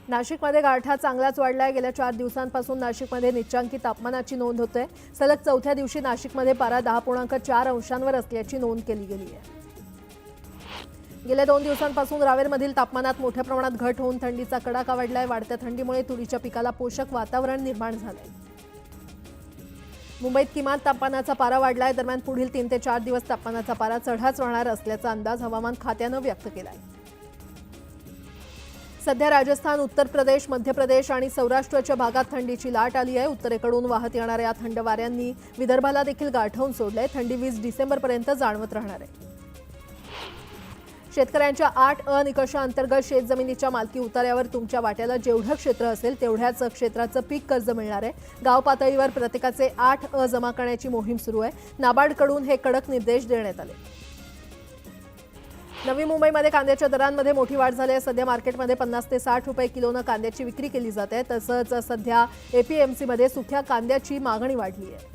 नाशिकमध्ये गारठा चांगलाच वाढलाय। गेल्या 4 दिवसांपासून नाशिकमध्ये निचांकी तापमानाची नोंद होते। सलग चौथ्या दिवशी नाशिकमध्ये पारा 10.4 अंशांवर असल्याची नोंद केली गेली आहे। गेल्या 2 दिवसांपासून रावेरमधील तापमानात मोठ्या प्रमाणात घट होऊन थंडीचा कडाका वाढलाय। वाढत्या थंडीमुळे तुरीच्या पिकाला पोषक वातावरण निर्माण झालंय। मुंबईत किमान तापमानाचा पारा वाढलाय। दरम्यान पुढील 3 ते 4 दिवस तापमानाचा पारा चढाच राहणार असल्याचा अंदाज हवामान खात्यानं व्यक्त केलाय। सध्या राजस्थान, उत्तर प्रदेश, मध्य प्रदेश आणि सौराष्ट्राच्या भागात थंडीची लाट आली आहे। उत्तरेकडून वाहत येणाऱ्या थंड वाऱ्यांनी विदर्भाला देखील गारठवून सोडलंय। थंडी 20 डिसेंबरपर्यंत जाणवत राहणार आहे। शेतकऱ्यांच्या 8 निकषांतर्गत शेतजमिनीच्या मालकी उतार्यावर तुमच्या वाट्याला जेवढं क्षेत्र असेल तेवढ्याच क्षेत्राचं पीक कर्ज मिळणार आहे। गाव पातळीवर प्रत्येकाचे 8 जमा करण्याची मोहीम सुरू आहे। नाबार्डकडून हे कडक निर्देश देण्यात आले। नवी मुंबईमध्ये कांद्याच्या दरांमध्ये मोठी वाढ झाली आहे। सध्या मार्केटमध्ये 50 ते 60 रुपये किलोनं कांद्याची विक्री केली जाते। तसंच सध्या एपीएमसीमध्ये सुक्या कांद्याची मागणी वाढली आहे।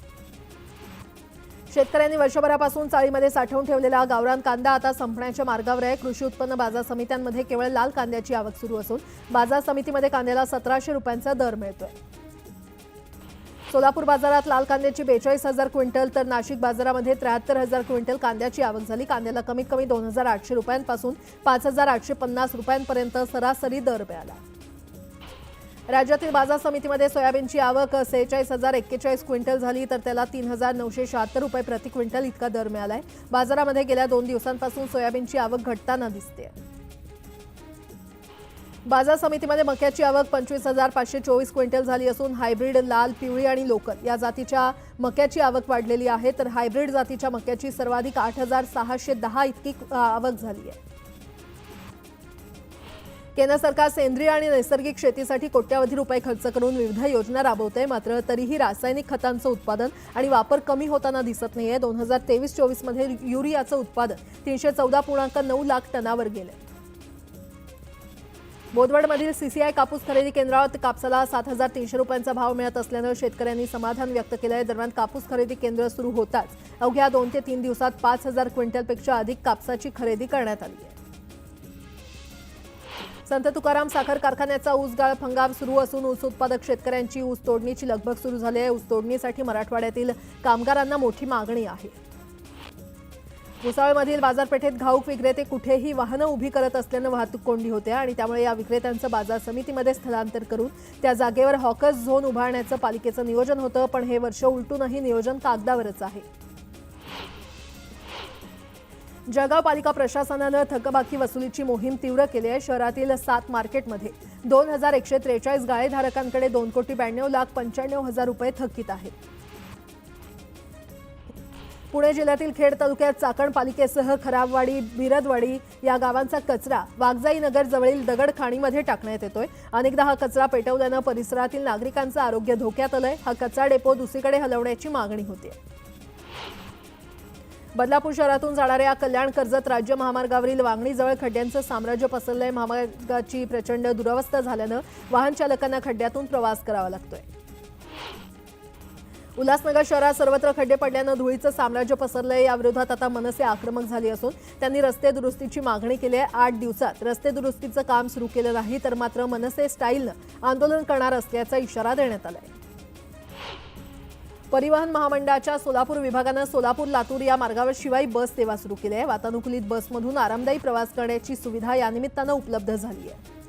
शेतकऱ्यांनी वर्षभरापासून चाळीमध्ये साठवून ठेवलेला गावरान कांदा आता संपण्याच्या मार्गावर आहे। कृषी उत्पन्न बाजार समित्यांमध्ये केवळ लाल कांद्याची आवक सुरू असून बाजार समितीमध्ये कांद्याला 1700 रुपयांचा दर मिळतोय। सोलापूर बाजारात लाल कांद्याची 42,000 क्विंटल तर नाशिक बाजारामध्ये 73,000 क्विंटल कांद्याची आवक झाली। कांद्याला कमीत कमी 2,800 रुपयांपासून 5,850 रुपयांपर्यंत सरासरी दर मिळाला। राज्यातील बाजार समितीमध्ये सोयाबीनची आवक 46,041 क्विंटल झाली तर त्याला 3,976 रुपये प्रति क्विंटल इतका दर मिळालाय। बाजारामध्ये गेल्या 2 दिवसांपासून सोयाबीनची आवक घटताना दिसते। बाजार समितीमध्ये मक्याची आवक 25,524 क्विंटल झाली असून हायब्रिड, लाल, पिवळी आणि लोकल या जातीच्या मक्याची आवक वाढलेली आहे तर हायब्रिड जातीच्या मक्याची सर्वाधिक 8,610 इतकी आवक झाली आहे। केंद्र सरकार सेंद्रिय आणि नैसर्गिक शेतीसाठी कोट्यावधी रुपये खर्च करून विविध योजना राबवते। मात्र तरीही रासायनिक खतांचं उत्पादन आणि वापर कमी होताना दिसत नाहीये। 2023-24 मध्ये युरियाचं उत्पादन 314.9 लाख टनावर गेले। बोदवडमधील सीसीआय कापूस खरेदी केंद्रात कापसाला 7,300 रुपयांचा भाव मिळत असल्यानं शेतकऱ्यांनी समाधान व्यक्त केलं आहे। दरम्यान कापूस खरेदी केंद्र सुरू होताच अवघ्या 2 ते 3 दिवसात 5,000 क्विंटलपेक्षा अधिक कापसाची खरेदी करण्यात आली आहे। संत तुकाराम साखर कारखान्याचा ऊस गाळप हंगाम सुरू असून ऊस उत्पादक शेतकऱ्यांची ऊस तोडणीची लगबग सुरू झाली आहे। ऊस तोडणीसाठी मराठवाड्यातील कामगारांना मोठी मागणी आहे। भुसावळमधील बाजारपेठेत घाऊक विक्रेते कुठेही वाहनं उभी करत असल्यानं वाहतूक कोंडी होते आणि त्यामुळे या विक्रेत्यांचं बाजार समितीमध्ये स्थलांतर करून त्या जागेवर हॉकर्स झोन उभारण्याचं पालिकेचं नियोजन होतं पण हे वर्ष उलटूनही नियोजन कागदावरच आहे। जळगाव पालिका प्रशासनानं थकबाकी वसुलीची मोहीम तीव्र केली आहे। शहरातील 7 मार्केटमध्ये 2,143 गाळेधारकांकडे 2,92,95,000 रुपये थकीत आहेत। पुणे जिल्ह्यातील खेड तालुक्यात चाकण पालिकेसह खराबवाडी, बिरदवाडी या गावांचा कचरा वाघजाई नगर जवळील दगड खाणीमध्ये टाकण्यात येतोय। अनेकदा हा कचरा पेटवल्यानं परिसरातील नागरिकांचं आरोग्य धोक्यात आलंय। हा कचरा डेपो दुसरीकडे हलवण्याची मागणी होते। बदलापूर शहरातून जाणाऱ्या कल्याण कर्जत राज्य महामार्गावरील वांगणीजवळ खड्ड्यांचं साम्राज्य पसरलंय। महामार्गाची प्रचंड दुरवस्था झाल्यानं वाहन चालकांना खड्ड्यातून प्रवास करावा लागतोय। उल्हासनगर शहरात सर्वत्र खड्डे पडल्यानं धुळीचं साम्राज्य पसरलंय। या विरोधात आता मनसे आक्रमक झाली असून त्यांनी रस्ते दुरुस्तीची मागणी केली आहे। 8 दिवसात रस्ते दुरुस्तीचं काम सुरू केलं नाही तर मात्र मनसे स्टाईलनं आंदोलन करणार असल्याचा इशारा देण्यात आलाय। परिवहन महामंडळाच्या सोलापूर विभागानं सोलापूर लातूर या मार्गावर शिवाई बस सेवा सुरू केली आहे। वातानुकूलित बसमधून आरामदायी प्रवास करण्याची सुविधा या निमित्तानं उपलब्ध झाली आहे।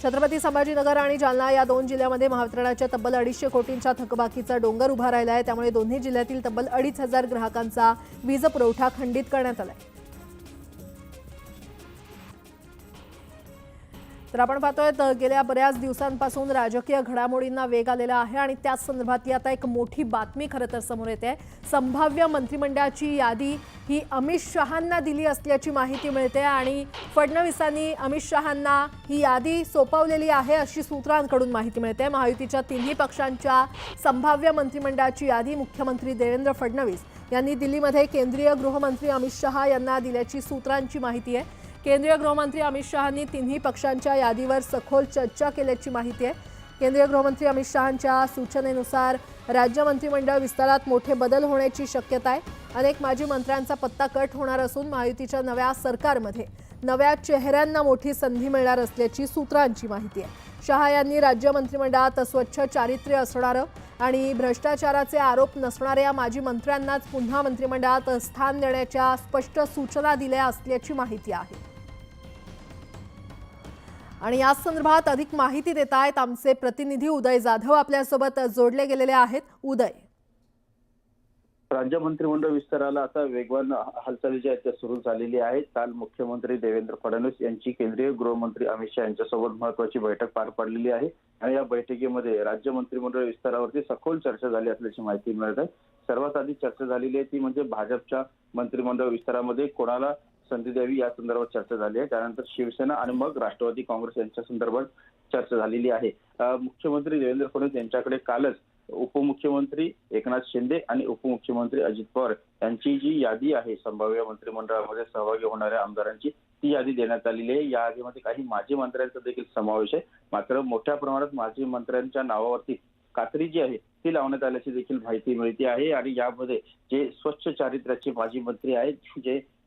छत्रपती संभाजीनगर आणि जालना या 2 जिल्ह्यामध्ये महावितरणाच्या तब्बल 250 कोटींच्या थकबाकीचा डोंगर उभा राहिला आहे। त्यामुळे दोन्ही जिल्ह्यातील तब्बल 2,500 ग्राहकांचा वीज पुरवठा खंडित करण्यात आलाय। तर आपण पाहतोय गेल्या बऱ्याच दिवसांपासून राजकीय घडामोडींना वेग आलेला आहे आणि त्याच संदर्भात आता एक मोठी बातमी खरं तर समोर येते आहे। संभाव्य मंत्रिमंडळाची यादी ही अमित शहांना दिली असल्याची माहिती मिळते आणि फडणवीसांनी अमित शहांना ही यादी सोपवलेली आहे अशी सूत्रांकडून माहिती मिळते। महायुतीच्या 3ही पक्षांच्या संभाव्य मंत्रिमंडळाची यादी मुख्यमंत्री देवेंद्र फडणवीस यांनी दिल्लीमध्ये केंद्रीय गृहमंत्री अमित शहा यांना दिल्याची सूत्रांची माहिती आहे। केंद्रीय गृहमंत्री अमित शहांनी 3ही पक्षांच्या यादीवर सखोल चर्चा केल्याची माहिती आहे। केंद्रीय गृहमंत्री अमित शहांच्या सूचनेनुसार राज्य मंत्रिमंडळ विस्तारात मोठे बदल होण्याची शक्यता आहे। अनेक माजी मंत्र्यांचा पत्ता कट होणार असून महायुतीच्या नव्या सरकारमध्ये नव्या चेहऱ्यांना मोठी संधी मिळणार असल्याची सूत्रांची माहिती आहे. शहा यांनी राज्य मंत्रिमंडळात स्वच्छ चारित्र्य असणारं आणि भ्रष्टाचाराचे आरोप नसणाऱ्या माजी मंत्र्यांनाच पुन्हा मंत्रिमंडळात स्थान देण्याच्या स्पष्ट सूचना दिल्या असल्याची माहिती आहे. आणि या संदर्भात अधिक माहिती देत आहेत आमचे प्रतिनिधी उदय जाधव आपल्यासोबत जोडले गेलेले आहेत. उदय, राज्य मंत्रिमंडळ विस्ताराला आता वेगवान हालचाली ज्या आहेत त्या सुरू झालेली आहेत. काल मुख्यमंत्री देवेंद्र फडणवीस यांची केंद्रीय गृहमंत्री अमित शहा यांच्यासोबत महत्त्वाची बैठक पार पडलेली आहे आणि या बैठकीमध्ये राज्य मंत्रिमंडळ विस्तारावरती सखोल चर्चा झाली असल्याची माहिती मिळत आहे. सर्वात आधी चर्चा झालेली आहे ती म्हणजे भाजपच्या मंत्रिमंडळ विस्तारामध्ये कोणाला संधी द्यावी या संदर्भात चर्चा झाली आहे. त्यानंतर शिवसेना आणि मग राष्ट्रवादी काँग्रेस यांच्या संदर्भात चर्चा झालेली आहे. मुख्यमंत्री देवेंद्र फडणवीस यांच्याकडे कालच उपमुख्यमंत्री एकनाथ शिंदे आणि उपमुख्यमंत्री अजित पवार यांची जी यादी आहे संभाव्य मंत्रिमंडळामध्ये सहभागी होणाऱ्या आमदारांची, ती यादी देण्यात आलेली आहे. या यादीमध्ये काही माजी मंत्र्यांचा देखील समावेश आहे. मात्र मोठ्या प्रमाणात माजी मंत्र्यांच्या नावावरती कात्री जी आहे ती लावण्यात आल्याची देखील माहिती मिळते आहे. आणि यामध्ये जे स्वच्छ चारित्र्याचे माजी मंत्री आहेत,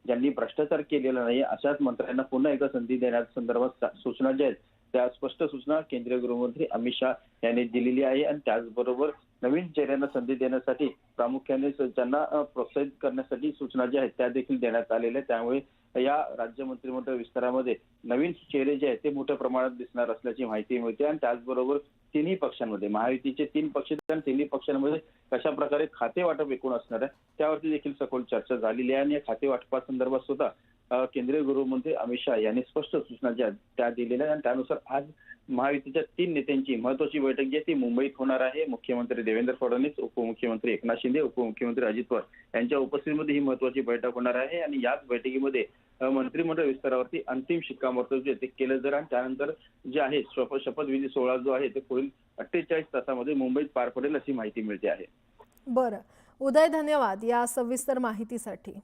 ज्यांनी भ्रष्टाचार केलेला नाही, अशाच मंत्र्यांना पुन्हा एकदा संधी देण्याच्या संदर्भात सूचना ज्या आहेत त्या स्पष्ट सूचना केंद्रीय गृहमंत्री अमित शहा यांनी दिलेली आहे. आणि त्याचबरोबर नवीन चेहऱ्यांना संधी देण्यासाठी प्रामुख्याने त्यांना प्रोत्साहित करण्यासाठी सूचना ज्या आहेत त्या देखील देण्यात आलेल्या आहेत. त्यामुळे या राज्य मंत्रिमंडळ विस्तारामध्ये नवीन चेहरे जे आहेत ते मोठ्या प्रमाणात दिसणार असल्याची माहिती मिळते. आणि त्याचबरोबर तिन्ही पक्षांमध्ये महायुतीचे 3 पक्ष आणि तिन्ही पक्षांमध्ये कशा प्रकारे खाते वाटप एकूण असणार आहे त्यावरती देखील सखोल चर्चा झालेली आहे. आणि या खाते वाटपासंदर्भात सुद्धा केंद्रीय गृहमंत्री अमित शहा यांनी स्पष्ट सूचना ज्या त्या दिलेल्या आहेत. आणि त्यानुसार आज महायुतीच्या 3 नेत्यांची महत्वाची बैठक जी आहे ती मुंबईत होणार आहे. मुख्यमंत्री देवेंद्र फडणवीस, उपमुख्यमंत्री एकनाथ शिंदे, उपमुख्यमंत्री अजित पवार यांच्या उपस्थितीमध्ये ही महत्वाची बैठक होणार आहे. आणि याच बैठकीमध्ये मंत्रिमंडळ विस्तारावरती अंतिम शिक्कामोर्तब जे ते केलं जाईल. आणि त्यानंतर जे आहे शपथविधी सोहळा जो आहे ते पुढील 48 तासामध्ये मुंबईत पार पडेल अशी माहिती मिळते आहे. बरं उदय, धन्यवाद या सविस्तर माहितीसाठी.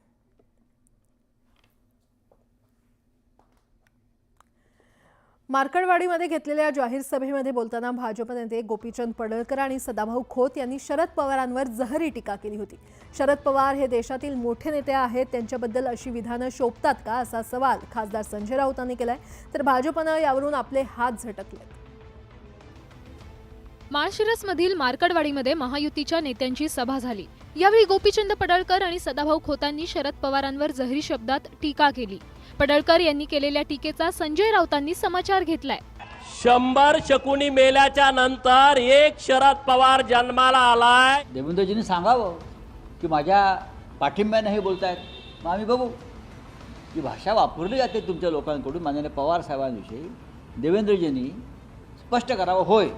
मार्कडवाडीमध्ये घेतलेल्या जाहीर सभेमध्ये बोलताना भाजप नेते गोपीचंद पडळकर आणि सदाभाऊ खोत यांनी शरद पवारांवर जहरी टीका केली होती. शरद पवार हे देशातील मोठे नेते आहेत, त्यांच्याबद्दल अशी विधानं शोभतात का, असा सवाल खासदार संजय राऊतांनी केलाय. तर भाजपनं यावरून आपले हात झटकले. माळशिरसमधील मार्कडवाडीमध्ये महायुतीच्या नेत्यांची सभा झाली. यावेळी गोपीचंद पडळकर आणि सदाभाऊ खोतांनी शरद पवारांवर जहरी शब्दात टीका केली. पडळकर यांनी केलेल्या टीकेचा संजय राऊतांनी समाचार घेतलाय. 100 शकुनी मेल्याच्या नंतर एक शरद पवार जन्माला आलाय. देवेंद्रजींनी सांगावं की माझ्या पाठिंब्याने हे बोलतायत, मग आम्ही बघू. जी भाषा वापरली जाते तुमच्या लोकांकडून माननीय पवार साहेबांविषयी देवेंद्रजींनी स्पष्ट करावं, होय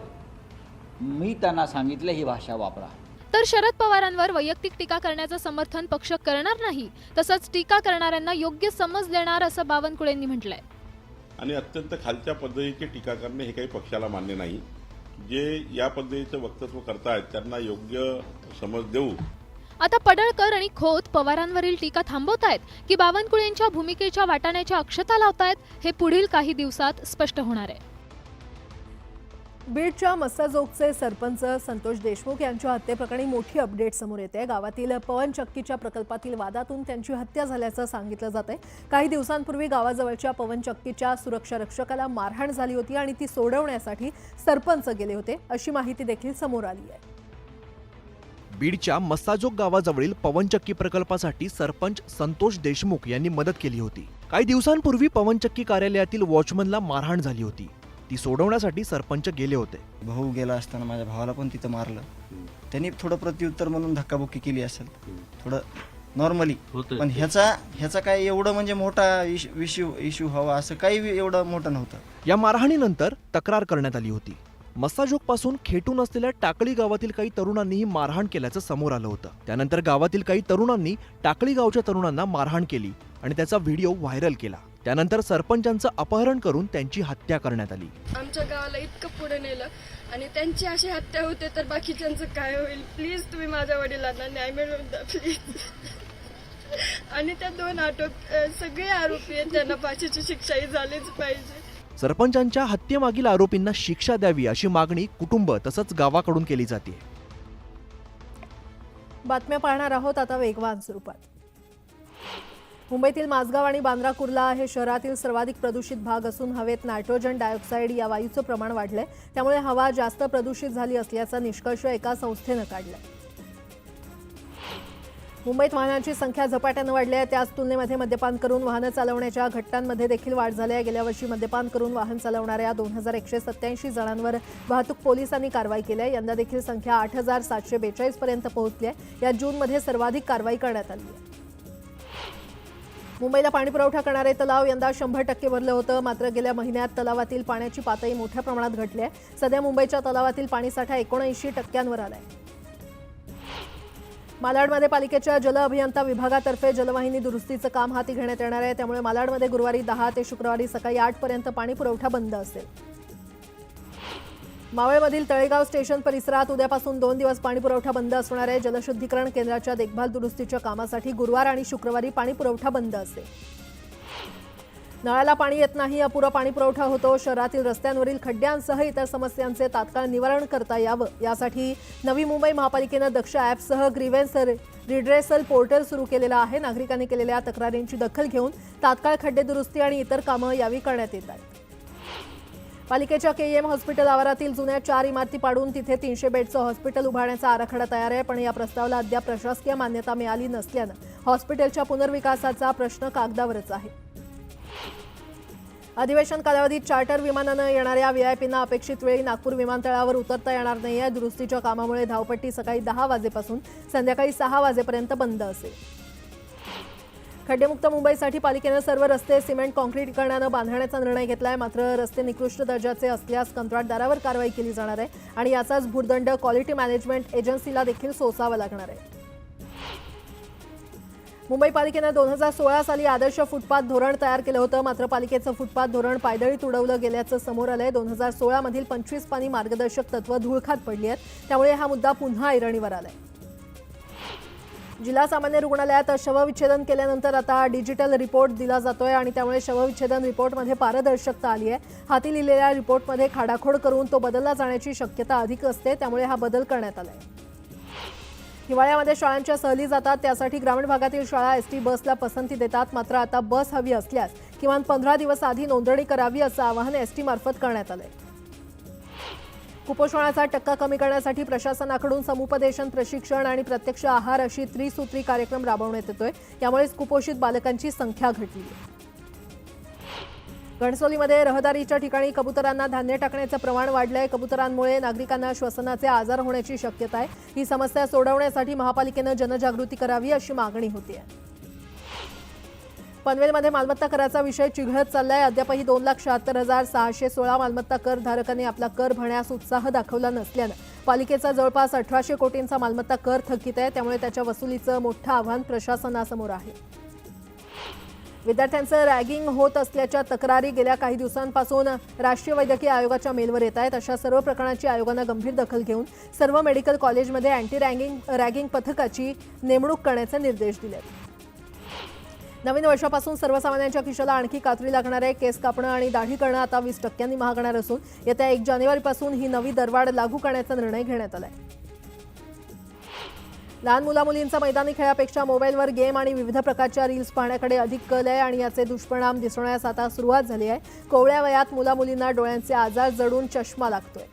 मी त्यांना सांगितलं ही भाषा वापरा. तर शरद पवारांवर वैयक्तिक टीका करण्याचं समर्थन पक्ष करणार नाही, तसंच टीका करणाऱ्यांना योग्य समज देणार असं बावनकुळेंनी म्हटलंय. आणि अत्यंत खालच्या पद्धतीची टीका करणे हे काही पक्षाला मान्य नाही. जे या पद्धतीचं वक्तव्य करतायत त्यांना योग्य समज देऊ. आता पडळकर आणि खोत पवारांवरील टीका थांबवतायत की बावनकुळेंच्या भूमिकेच्या वाटाण्याच्या अक्षता लावतायत हे पुढील काही दिवसात स्पष्ट होणार आहे. बीडच्या मस्साजोगचे सरपंच संतोष देशमुख यांच्या हत्येप्रकरणी मोठी अपडेट समोर येते. गावातील पवनचक्कीच्या प्रकल्पातील वादातून त्यांची हत्या झाल्याचं सांगितलं जात आहे. काही दिवसांपूर्वी गावाजवळच्या पवनचक्कीच्या सुरक्षा रक्षकाला मारहाण झाली होती आणि ती सोडवण्यासाठी सरपंच गेले होते अशी माहिती देखील समोर आली आहे. बीडच्या मस्साजोग गावाजवळील पवनचक्की प्रकल्पासाठी सरपंच संतोष देशमुख यांनी मदत केली होती. काही दिवसांपूर्वी पवनचक्की कार्यालयातील वॉचमनला मारहाण झाली होती. ती सोडवण्यासाठी सरपंच गेले होते. भाऊ गेला असताना माझ्या भावाला पण तिथं मारलं. त्यांनी थोडं प्रत्युत्तर म्हणून धक्काबुक्की केली असेल, थोडं नॉर्मली. पण ह्याचा काय एवढं म्हणजे मोठा इश्यू हवा असं काही एवढं मोठं नव्हतं. या मारहाणीनंतर तक्रार करण्यात आली होती. मस्साजोग पासून खेटून असलेल्या टाकळी गावातील काही तरुणांनीही मारहाण केल्याचं समोर आलं होतं. त्यानंतर गावातील काही तरुणांनी टाकळी गावच्या तरुणांना मारहाण केली आणि त्याचा व्हिडिओ व्हायरल केला. त्यानंतर सरपंचांचं अपहरण करून त्यांची हत्या करण्यात आली. आमच्या गावाला इतकं पुढे नेलं आणि त्यांची अशी हत्या होते तर बाकीच्यांचं काय होईल. प्लीज तुम्ही माझ्या वडिलांना न्याय मिळवून द्या प्लीज. आणि त्या 2 सगळे आरोपी आहेत त्यांना फाशीची शिक्षाही झालीच पाहिजे. सरपंचांच्या हत्येमागील आरोपींना शिक्षा द्यावी अशी मागणी कुटुंब तसंच गावाकडून केली जाते. बातम्या पाहणार आहोत आता वेगवान स्वरूपात. मुंबईतील माझगाव आणि बांद्रा कुर्ला हे शहरातील सर्वाधिक प्रदूषित भाग असून हवेत नायट्रोजन डायऑक्साईड या वायूचं प्रमाण वाढलंय. त्यामुळे हवा जास्त प्रदूषित झाली असल्याचा निष्कर्ष एका संस्थेनं काढलाय. मुंबईत वाहनांची संख्या झपाट्यानं वाढली आहे. त्याच तुलनेमध्ये मद्यपान करून वाहनं चालवण्याच्या घटनांमध्ये देखील वाढ झाली आहे. गेल्या वर्षी मद्यपान करून वाहन चालवणाऱ्या 2187 जणांवर वाहतूक पोलिसांनी कारवाई केली आहे. यंदा देखील संख्या 8742 पर्यंत पोहोचली आहे. या जूनमध्ये सर्वाधिक कारवाई करण्यात आली आहे. मुंबईला पाणीपुरवठा करणारे तलाव यंदा 100% भरलं होतं. मात्र गेल्या महिन्यात तलावातील पाण्याची पातळी मोठ्या प्रमाणात घटली आहे. सध्या मुंबईच्या तलावातील पाणीसाठा 79% आला आहे. मालाडमध्ये पालिकेच्या जल अभियंता विभागातर्फे जलवाहिनी दुरुस्तीचं काम हाती घेण्यात येणार आहे. त्यामुळे मालाडमध्ये गुरुवारी 10 ते शुक्रवारी सकाळी 8 पर्यंत पाणीपुरवठा बंद असेल. मावळमधील तळेगाव स्टेशन परिसरात उद्यापासून 2 दिवस पाणीपुरवठा बंद असणार आहे. जलशुद्धीकरण केंद्राच्या देखभाल दुरुस्तीच्या कामासाठी गुरुवार आणि शुक्रवारी पाणीपुरवठा बंद असेल. नळाला पाणी येत नाही, अपुरा पाणीपुरवठा होतो. शहरातील रस्त्यांवरील खड्ड्यांसह इतर समस्यांचे तात्काळ निवारण करता यावं यासाठी नवी मुंबई महापालिकेनं दक्ष ॲपसह ग्रीव्हन्स रिड्रेसल पोर्टल सुरू केलेलं आहे. नागरिकांनी केलेल्या तक्रारींची दखल घेऊन तात्काळ खड्डे दुरुस्ती आणि इतर कामं यावेळी करण्यात येत आहेत. पालिकेच्या केईएम हॉस्पिटल आवारातील जुन्या 4 इमारती पाडून तिथे 300 बेडचं हॉस्पिटल उभारण्याचा आराखडा तयार आहे. पण या प्रस्तावाला अद्याप प्रशासकीय मान्यता मिळाली नसल्यानं हॉस्पिटलच्या पुनर्विकासाचा प्रश्न कागदावरच आहे. अधिवेशन कालावधीत चार्टर विमानानं येणाऱ्या व्हीआयपींना अपेक्षित वेळी नागपूर विमानतळावर उतरता येणार नाही आहे. दुरुस्तीच्या कामामुळे धावपट्टी सकाळी 10 वाजेपासून संध्याकाळी 6 वाजेपर्यंत बंद असेल. खड्डेमुक्त मुंबईसाठी पालिकेनं सर्व रस्ते सिमेंट काँक्रीटीकरणानं बांधण्याचा निर्णय घेतला आहे. मात्र रस्ते निकृष्ट दर्जाचे असल्यास कंत्राटदारावर कारवाई केली जाणार आहे आणि याचाच भूर्दंड क्वालिटी मॅनेजमेंट एजन्सीला देखील सोसावा लागणार आहे. मुंबई पालिकेनं 2016 साली आदर्श फुटपाथ धोरण तयार केलं होतं. मात्र पालिकेचं फुटपाथ धोरण पायदळीत उडवलं गेल्याचं समोर आलंय. 2016 मधील 25 पानी मार्गदर्शक तत्व धुळखात पडली आहेत. त्यामुळे हा मुद्दा पुन्हा ऐरणीवर आलाय. जिल्हा सामान्य रुग्णालयात शवविच्छेदन केल्यानंतर आता डिजिटल रिपोर्ट दिला जातोय आणि त्यामुळे शवविच्छेदन रिपोर्टमध्ये पारदर्शकता आली आहे. हाती लिहिलेल्या रिपोर्टमध्ये खाडाखोड करून तो बदलला जाण्याची शक्यता अधिक असते. त्यामुळे हा बदल करण्यात आलाय. हिवाळ्यामध्ये शाळांच्या सहली जातात. त्यासाठी ग्रामीण भागातील शाळा एसटी बसला पसंती देतात. मात्र आता बस हवी असल्यास किमान 15 दिवस आधी नोंदणी करावी असं आवाहन एसटी मार्फत करण्यात आलंय. कुपोषणाचा टक्का कमी करण्यासाठी प्रशासनाकडून समुपदेशन, प्रशिक्षण आणि प्रत्यक्ष आहार अशी त्रिसूत्री कार्यक्रम राबवण्यात येतोय. यामुळे कुपोषित बालकांची संख्या घटली आहे. घणसोलीमध्ये रहदारीच्या ठिकाणी कबुतरांना धान्य टाकण्याचं प्रमाण वाढलंय. कबुतरांमुळे नागरिकांना श्वसनाचे आजार होण्याची शक्यता आहे. ही समस्या सोडवण्यासाठी महापालिकेनं जनजागृती करावी अशी मागणी होती आहे. पनवेलमध्ये मालमत्ता कराचा विषय चिघळत चाललाय. अद्यापही 2,76,616 मालमत्ता कर धारकांनी आपला कर भरण्यास उत्साह दाखवला नसल्यानं पालिकेचा जवळपास 1,800 कोटींचा मालमत्ता कर थकीत आहे. त्यामुळे त्याच्या वसुलीचं मोठं आव्हान प्रशासनासमोर आहे. विद्यार्थ्यांचं रॅगिंग होत असल्याच्या तक्रारी गेल्या काही दिवसांपासून राष्ट्रीय वैद्यकीय आयोगाच्या मेलवर येत आहेत. अशा सर्व प्रकरणांची आयोगानं गंभीर दखल घेऊन सर्व मेडिकल कॉलेजमध्ये अँटी रॅगिंग पथकाची नेमणूक करण्याचे निर्देश दिले. नवीन वर्षापासून सर्वसामान्यांच्या खिशाला आणखी कात्री लागणार आहे. केस कापणं आणि दाढी करणं आता 20% महागणार असून येत्या 1 जानेवारीपासून ही नवी दरवाढ लागू करण्याचा निर्णय घेण्यात आलाय. लहान मुलामुलींचा मैदानी खेळापेक्षा मोबाईलवर गेम आणि विविध प्रकारच्या रील्स पाहण्याकडे अधिक कल आहे आणि याचे दुष्परिणाम दिसण्यास आता सुरुवात झाली आहे. कोवळ्या वयात मुलामुलींना डोळ्यांचे आजार जडून चष्मा लागतोय.